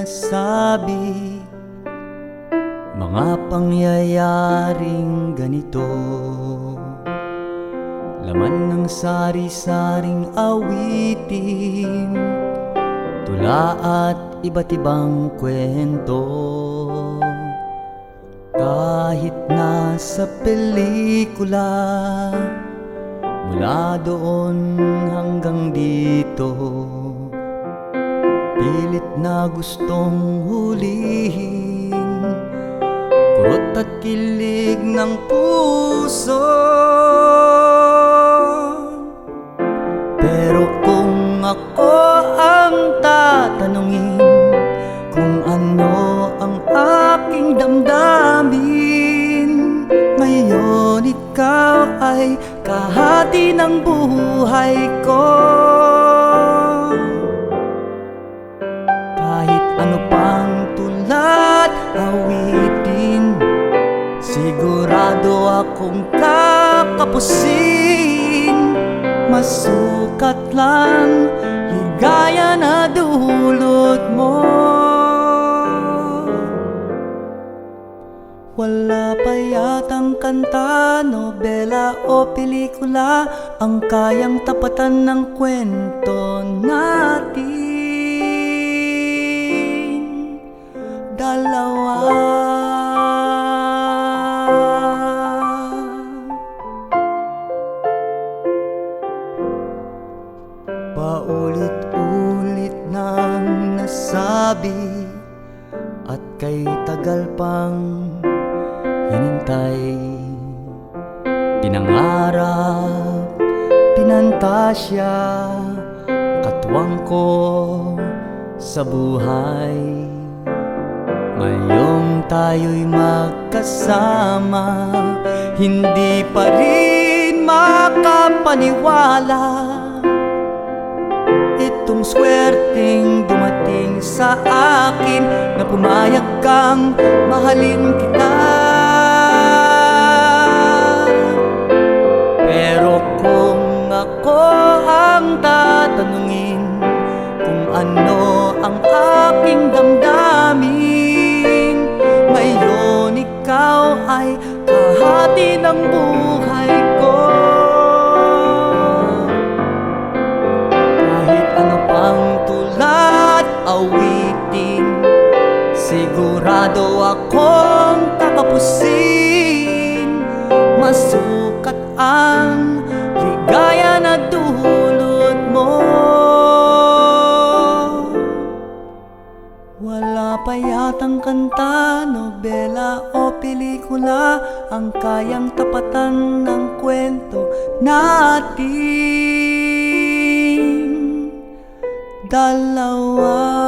nasabi, mga pangyayaring ganito, laman ng sari-saring awitin, tula at iba't ibang kwento. Kahit nasa pelikula, mula doon hanggang dito, pilit na gustong hulihin kurot at kilig ng puso. Pero kung ako ang tatanungin kung ano ang aking damdamin, ngayon ikaw ay kahati ng buhay ko. Kahit ano pang tula't awitin, sigurado akong kakapusin. Masukat lang ligaya na dulot mo. Wala pa yatang kanta, nobela o pelikula ang kayang tapatan ng kwento natin dalawa. Paulit-ulit nang nasabi at kay tagal pang hinintay, pinangarap, pinantasya, katwang ko sa buhay. Ngayong tayo'y magkasama, hindi pa rin makapaniwala itong swerteng dumating sa akin, na pumayag kang mahalin kita. Pero kung ako ang tatanungin kung ano ang aking damdamin, ngayon ikaw ay kahati ng buhay ko. Kahit ano pang tula't awitin, sigurado akong kakapusin. Masukat ang ligaya na dulot mo. Wala pa yatang kanta, nobela o pelikula ang kayang tapatan ng kwento natin dalawa.